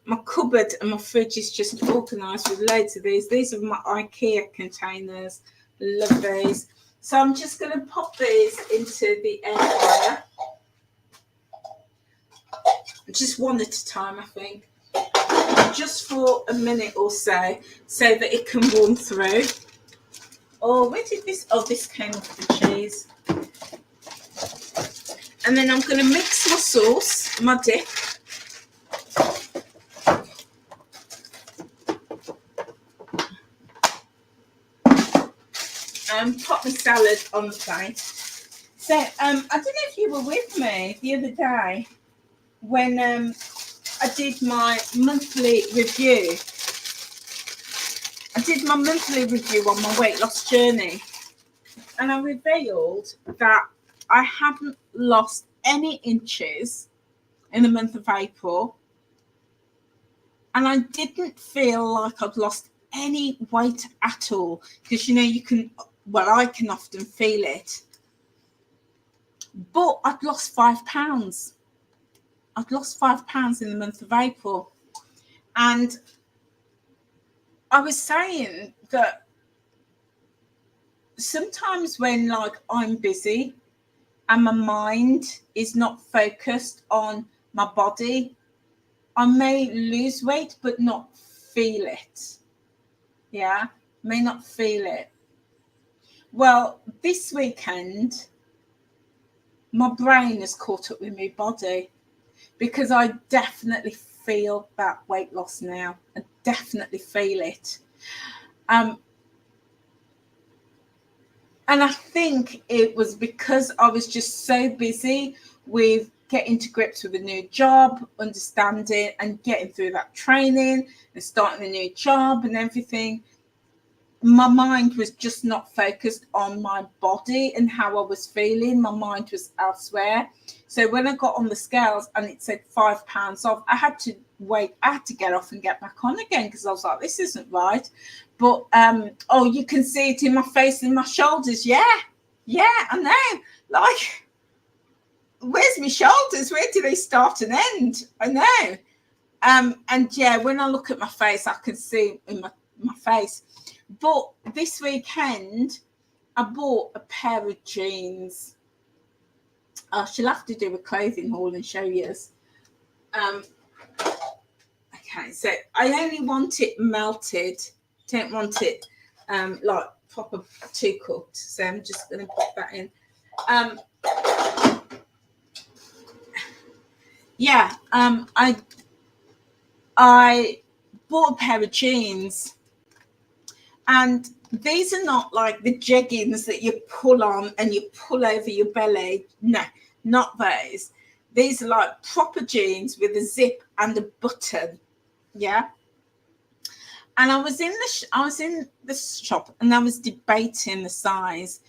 my cupboard and my fridge is just organised with loads of these. These are my IKEA containers. Love these. So I'm just going to pop these into the air fryer. Just one at a time, I think. Just for a minute or so that it can warm through. Oh, where did this? Oh, this came off the cheese. And then I'm going to mix my sauce, my dip. Pop my salad on the plate. So I don't know if you were with me the other day when I did my monthly review. I did my monthly review on my weight loss journey, and I revealed that I hadn't lost any inches in the month of April, and I didn't feel like I'd lost any weight at all, because you know I can often feel it, but I'd lost 5 pounds. I'd lost 5 pounds in the month of April, and I was saying that sometimes when like I'm busy and my mind is not focused on my body, I may lose weight but not feel it. Yeah, may not feel it. Well, this weekend, my brain has caught up with my body, because I definitely feel that weight loss now. I definitely feel it. And I think it was because I was just so busy with getting to grips with a new job, understanding and getting through that training and starting a new job and everything. My mind was just not focused on my body and how I was feeling. My mind was elsewhere. So when I got on the scales and it said 5 pounds off, I had to wait. I had to get off and get back on again, because I was like, this isn't right. But, oh, you can see it in my face and my shoulders. Yeah, I know. Like, where's my shoulders? Where do they start and end? I know. And yeah, when I look at my face, I can see in my face. But this weekend, I bought a pair of jeans. I shall have to do a clothing haul and show you. Okay, so I only want it melted. Don't want it like proper too cooked. So I'm just going to put that in. Yeah, I bought a pair of jeans, and these are not like the jeggings that you pull on and you pull over your belly. No, not those. These are like proper jeans with a zip and a button. Yeah. And I was in the shop and I was debating the size,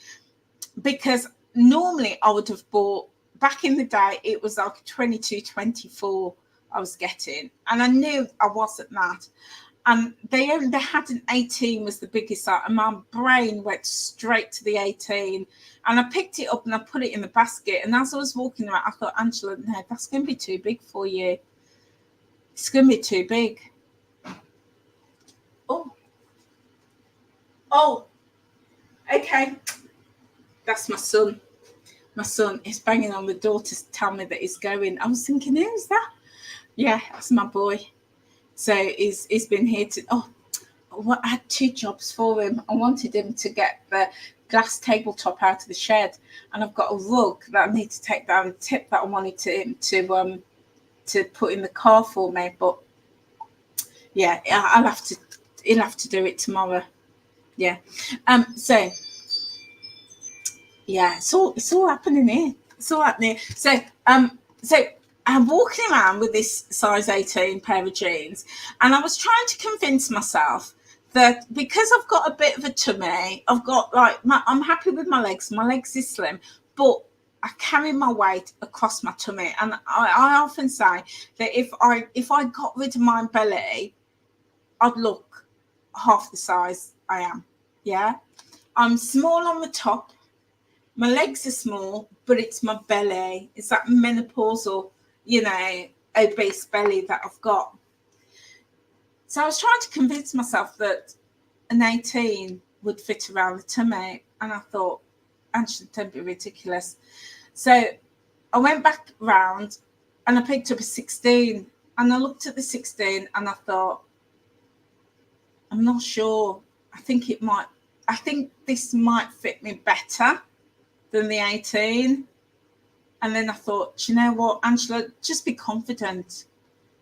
because normally I would have bought, back in the day, it was like 22, 24 I was getting. And I knew I wasn't that. And they had an 18 was the biggest size, and my brain went straight to the 18. And I picked it up and I put it in the basket. And as I was walking around, I thought, Angela, no, that's going to be too big for you. It's going to be too big. Oh, okay. That's my son. My son is banging on the door to tell me that he's going. I was thinking, who's that? Yeah, that's my boy. So he's been here to. I had 2 jobs for him. I wanted him to get the glass tabletop out of the shed, and I've got a rug that I need to take down, a tip that I wanted to put in the car for me. But yeah, he'll have to do it tomorrow. Yeah. So yeah, it's all happening here. It's all happening. So I'm walking around with this size 18 pair of jeans, and I was trying to convince myself that because I've got a bit of a tummy, I've got I'm happy with my legs. My legs is slim, but I carry my weight across my tummy, and I often say that if I got rid of my belly, I'd look half the size I am. Yeah, I'm small on the top. My legs are small, but it's my belly. It's that menopausal, obese belly that I've got. So I was trying to convince myself that an 18 would fit around the tummy. And I thought, Angela, don't be ridiculous. So I went back round and I picked up a 16. And I looked at the 16 and I thought, I'm not sure. I think this might fit me better than the 18. And then I thought, do you know what, Angela, just be confident.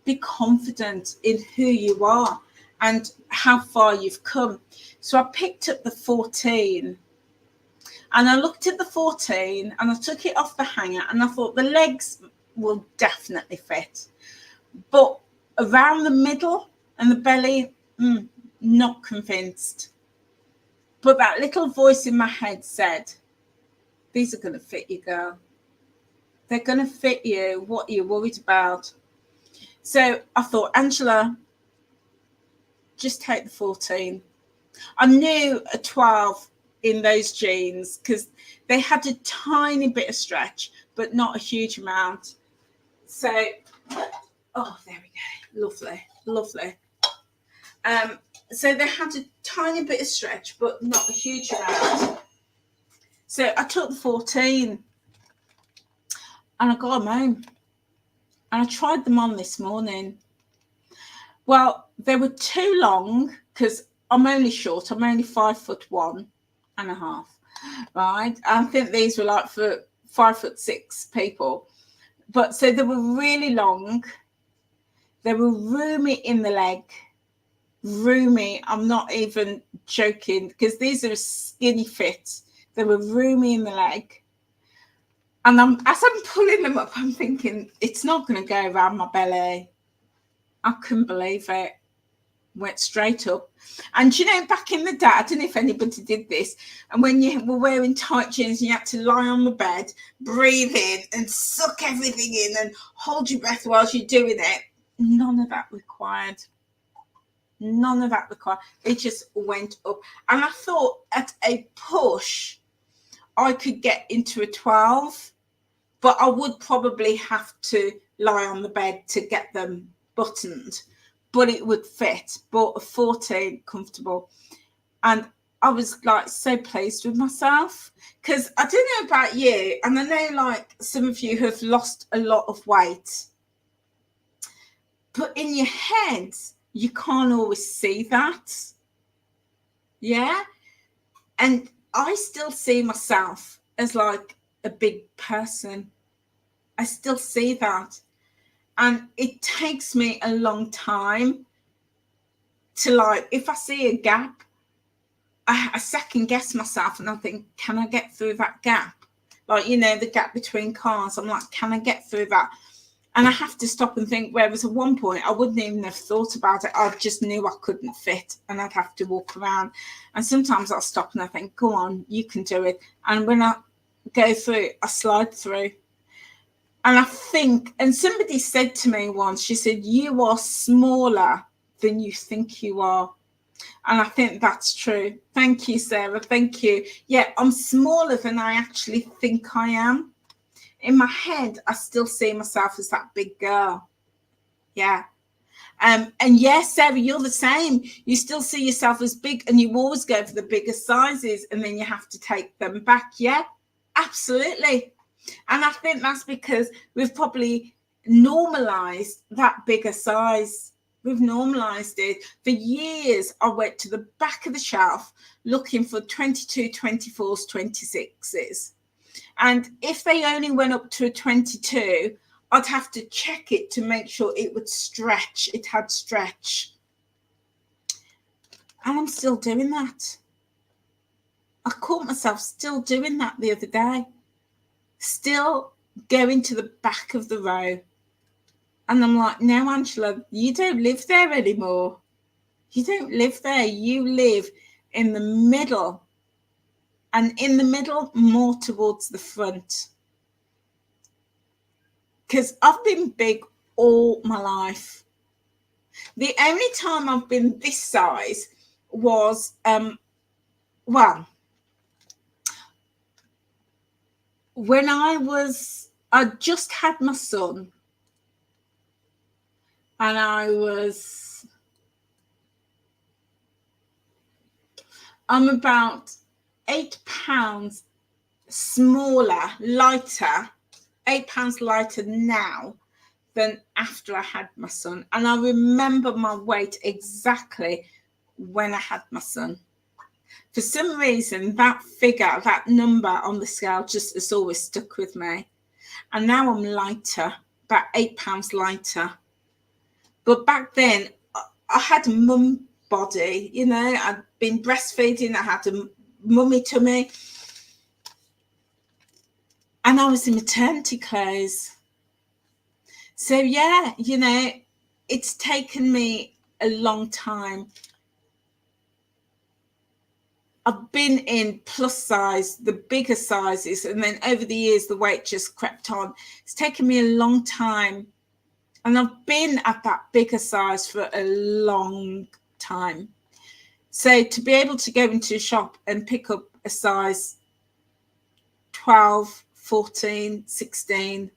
Be confident in who you are and how far you've come. So I picked up the 14, and I looked at the 14 and I took it off the hanger, and I thought the legs will definitely fit, but around the middle and the belly, not convinced. But that little voice in my head said, these are going to fit you, girl. They're going to fit you. What are you worried about? So I thought, Angela, just take the 14. I knew a 12 in those jeans because they had a tiny bit of stretch, but not a huge amount. So, oh, there we go. Lovely, lovely. So they had a tiny bit of stretch, but not a huge amount. So I took the 14 and I got them home. And I tried them on this morning. Well, they were too long because I'm only short. I'm only 5'1.5", right? I think these were like for 5'6" people. But so they were really long. They were roomy in the leg. Roomy. I'm not even joking because these are a skinny fit. They were roomy in the leg. And as I'm pulling them up, I'm thinking, it's not going to go around my belly. I couldn't believe it. Went straight up. And back in the day, I don't know if anybody did this, and when you were wearing tight jeans and you had to lie on the bed, breathe in and suck everything in and hold your breath while you're doing it, none of that required. None of that required. It just went up. And I thought at a push, I could get into a 12, but I would probably have to lie on the bed to get them buttoned, but it would fit. Bought a 14 comfortable. And I was like so pleased with myself, because I don't know about you, and I know like some of you have lost a lot of weight, but in your head, you can't always see that. Yeah. And I still see myself as like a big person. I still see that. And it takes me a long time to, like, if I see a gap, I second guess myself and I think, can I get through that gap? Like, you know, the gap between cars. I'm like, can I get through that? And I have to stop and think, whereas at one point I wouldn't even have thought about it. I just knew I couldn't fit and I'd have to walk around. And sometimes I'll stop and I think, go on, you can do it. And when I go through, I slide through. And I think, and somebody said to me once, she said, you are smaller than you think you are. And I think that's true. Thank you, Sarah. Thank you. Yeah, I'm smaller than I actually think I am. In my head, I still see myself as that big girl. Yeah. And yes, Sarah, you're the same. You still see yourself as big, and you always go for the bigger sizes, and then you have to take them back. Yeah, absolutely. And I think that's because we've probably normalized that bigger size. We've normalized it. For years, I went to the back of the shelf looking for 22, 24s, 26s. And if they only went up to a 22, I'd have to check it to make sure it would stretch. It had stretch. And I'm still doing that. I caught myself still doing that the other day. Still going to the back of the row. And I'm like, no, Angela, you don't live there anymore. You don't live there. You live in the middle. And in the middle, more towards the front. Because I've been big all my life. The only time I've been this size was, when I just had my son. And I'm about 8 pounds smaller, lighter, 8 pounds lighter now than after I had my son. And I remember my weight exactly when I had my son. For some reason, that figure, that number on the scale just has always stuck with me. And now I'm lighter, about 8 pounds lighter. But back then, I had a mum body, you know, I'd been breastfeeding, I had a mummy tummy. And I was in maternity clothes. So, yeah, you know, it's taken me a long time. I've been in plus size, the bigger sizes, and then over the years, the weight just crept on. It's taken me a long time. And I've been at that bigger size for a long time. So to be able to go into a shop and pick up a size 12, 14, 16,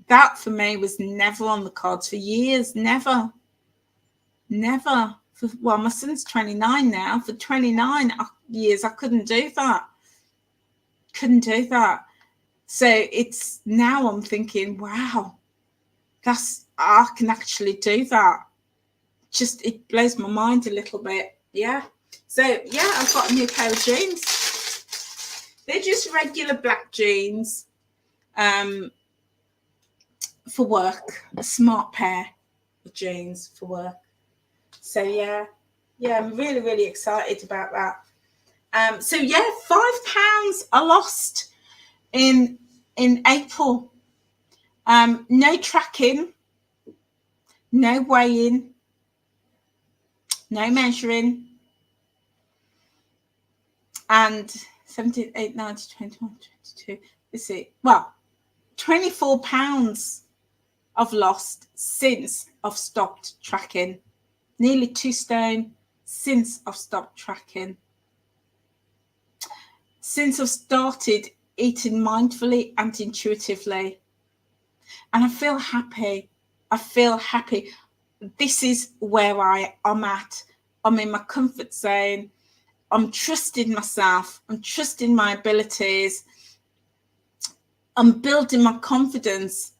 that for me was never on the cards for years. Never. Well, my son's 29 now. For 29 years, I couldn't do that. So it's now I'm thinking, wow, I can actually do that. Just, it blows my mind a little bit. Yeah. So, yeah, I've got a new pair of jeans. They're just regular black jeans for work. A smart pair of jeans for work. So, yeah, I'm really, really excited about that. So, yeah, 5 pounds I lost in April. No tracking, no weighing, no measuring, and 17, 8, 9, 21, 22. Let's see. Well, 24 pounds I've lost since I've stopped tracking. Nearly 2 stone since I've stopped tracking. Since I've started eating mindfully and intuitively. And I feel happy. I feel happy. This is where I'm at. I'm in my comfort zone. I'm trusting myself. I'm trusting my abilities. I'm building my confidence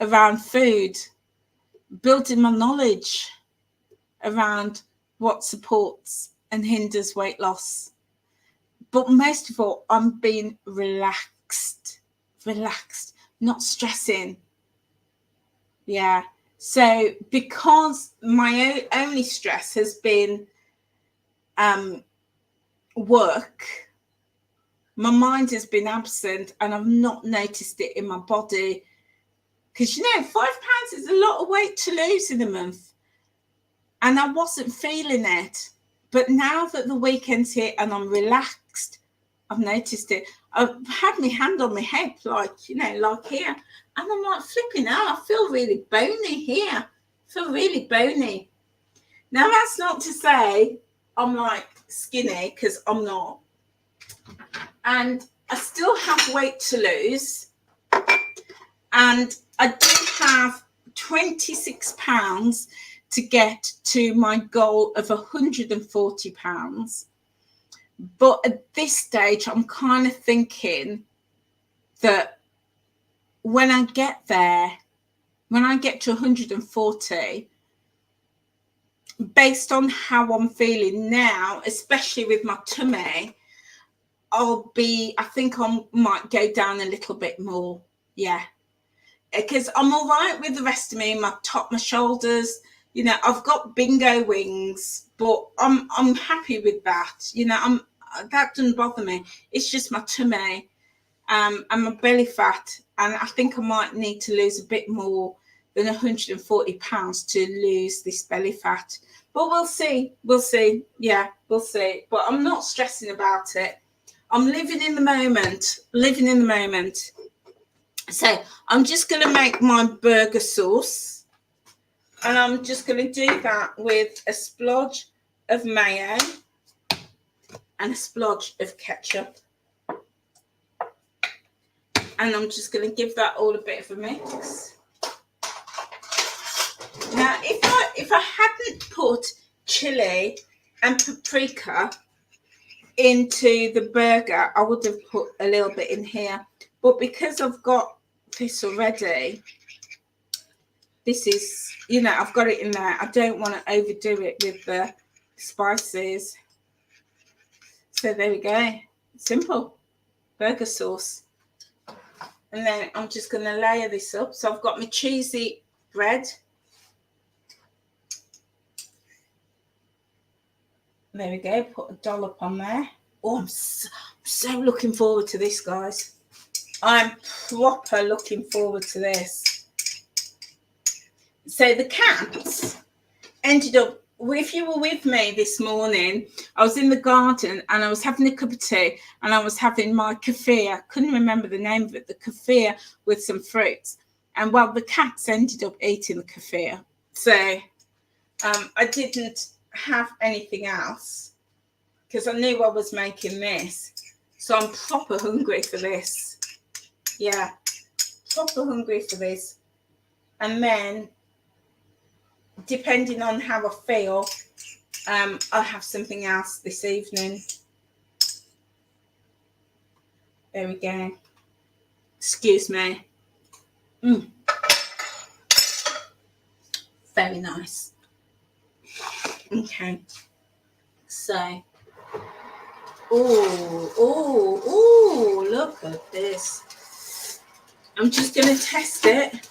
around food, building my knowledge around what supports and hinders weight loss. But most of all, I'm being relaxed, not stressing. Yeah. So because my only stress has been work, my mind has been absent and I've not noticed it in my body. Because, you know, 5 pounds is a lot of weight to lose in a month. And I wasn't feeling it. But now that the weekend's here and I'm relaxed, I've noticed it. I've had my hand on my hip, like, you know, like here. And I'm like, flipping out. I feel really bony here. I feel really bony. Now, that's not to say I'm like skinny, because I'm not. And I still have weight to lose. And I do have 26 pounds to get to my goal of 140 pounds. But at this stage, I'm kind of thinking that when I get there, when I get to 140, based on how I'm feeling now, especially with my tummy, I think I might go down a little bit more. Yeah. Because I'm all right with the rest of me, my top, my shoulders. You know, I've got bingo wings, but I'm happy with that. You know, that doesn't bother me. It's just my tummy and my belly fat. And I think I might need to lose a bit more than 140 pounds to lose this belly fat. But we'll see. We'll see. Yeah, we'll see. But I'm not stressing about it. I'm living in the moment. So I'm just going to make my burger sauce. And I'm just going to do that with a splodge of mayo and a splodge of ketchup. And I'm just going to give that all a bit of a mix. Now, if I hadn't put chili and paprika into the burger, I would have put a little bit in here. But because I've got this already, this is, you know, I've got it in there. I don't want to overdo it with the spices. So there we go. Simple burger sauce. And then I'm just going to layer this up. So I've got my cheesy bread. There we go. Put a dollop on there. Oh, I'm so looking forward to this, guys. I'm proper looking forward to this. So the cats ended up, if you were with me this morning, I was in the garden and I was having a cup of tea and I was having my kefir. I couldn't remember the name of it, the kefir with some fruits. And well, the cats ended up eating the kefir. So I didn't have anything else because I knew I was making this. So I'm proper hungry for this. Yeah, proper hungry for this. And then, depending on how I feel, I'll have something else this evening. There we go. Excuse me. Very nice. Okay. So, oh, look at this. I'm just going to test it.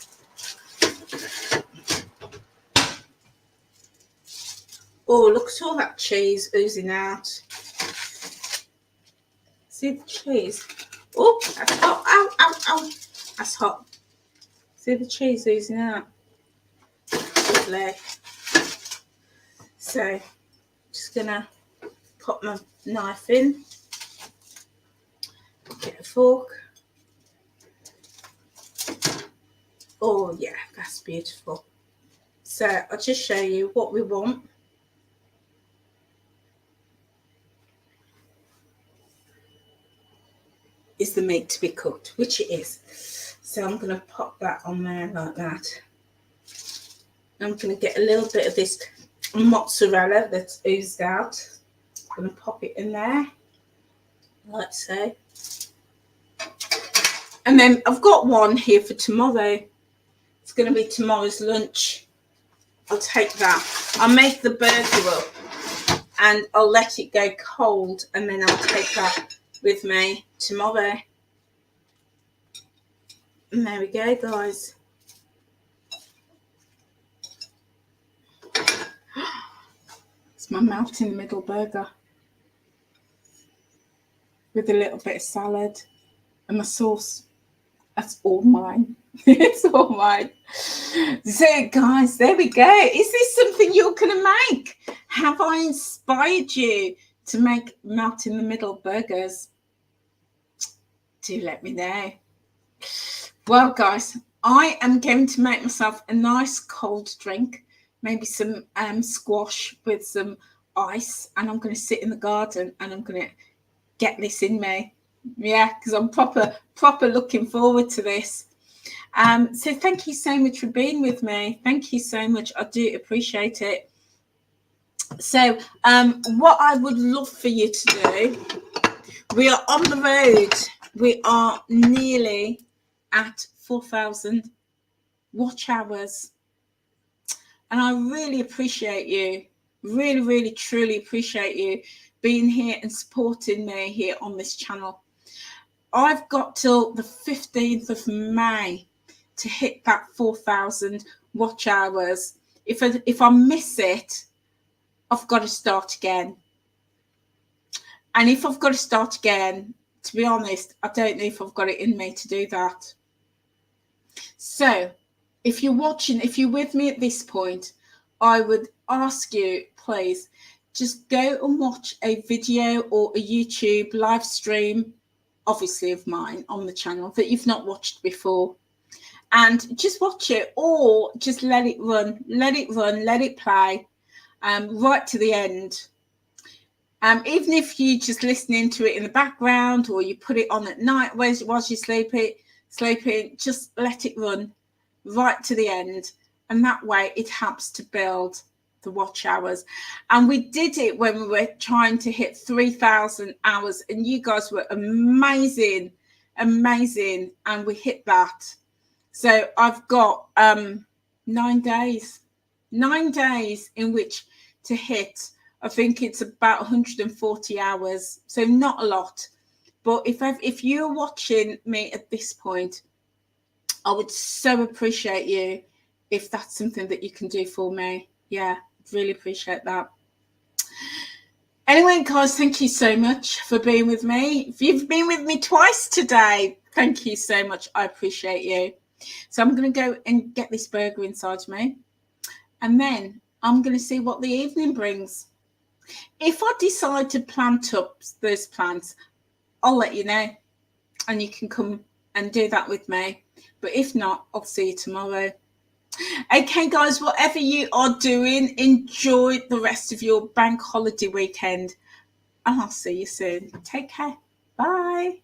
Oh, look at all that cheese oozing out. See the cheese? Oh, that's hot. Ow. That's hot. See the cheese oozing out? Lovely. So, just going to pop my knife in. Get a fork. Oh, yeah, that's beautiful. So, I'll just show you what we want. Is the meat to be cooked, which it is. So I'm going to pop that on there like that. I'm going to get a little bit of this mozzarella that's oozed out. I'm going to pop it in there, like so. And then I've got one here for tomorrow. It's going to be tomorrow's lunch. I'll take that. I'll make the burger up and I'll let it go cold, and then I'll take that with me tomorrow. And there we go, guys. It's my melt in the middle burger with a little bit of salad and my sauce. That's all mine. It's all mine. So, guys, there we go. Is this something you're going to make? Have I inspired you to make melt in the middle burgers? Do let me know. Well, guys, I am going to make myself a nice cold drink, maybe some squash with some ice, and I'm going to sit in the garden and I'm going to get this in me. Yeah, because I'm proper looking forward to this. So thank you so much for being with me. Thank you so much. I do appreciate it. So what I would love for you to do, we are on the road. We are nearly at 4,000 watch hours. And I really appreciate you. Really, really, truly appreciate you being here and supporting me here on this channel. I've got till the 15th of May to hit that 4,000 watch hours. If I miss it, I've got to start again. And if I've got to start again, to be honest, I don't know if I've got it in me to do that. So if you're watching, if you're with me at this point, I would ask you, please, just go and watch a video or a YouTube live stream, obviously of mine on the channel, that you've not watched before, and just watch it, or just let it run, let it play right to the end. Even if you just listening to it in the background, or you put it on at night whilst you're sleeping, just let it run right to the end, and that way it helps to build the watch hours. And we did it when we were trying to hit 3,000 hours, and you guys were amazing, and we hit that. So I've got 9 days in which to hit, I think it's about 140 hours, so not a lot. But if you're watching me at this point, I would so appreciate you if that's something that you can do for me. Yeah, really appreciate that. Anyway, guys, thank you so much for being with me. If you've been with me twice today, thank you so much. I appreciate you. So I'm going to go and get this burger inside me, and then I'm going to see what the evening brings. If I decide to plant up those plants, I'll let you know, and you can come and do that with me. But if not, I'll see you tomorrow. Okay, guys, whatever you are doing, enjoy the rest of your bank holiday weekend, and I'll see you soon. Take care. Bye.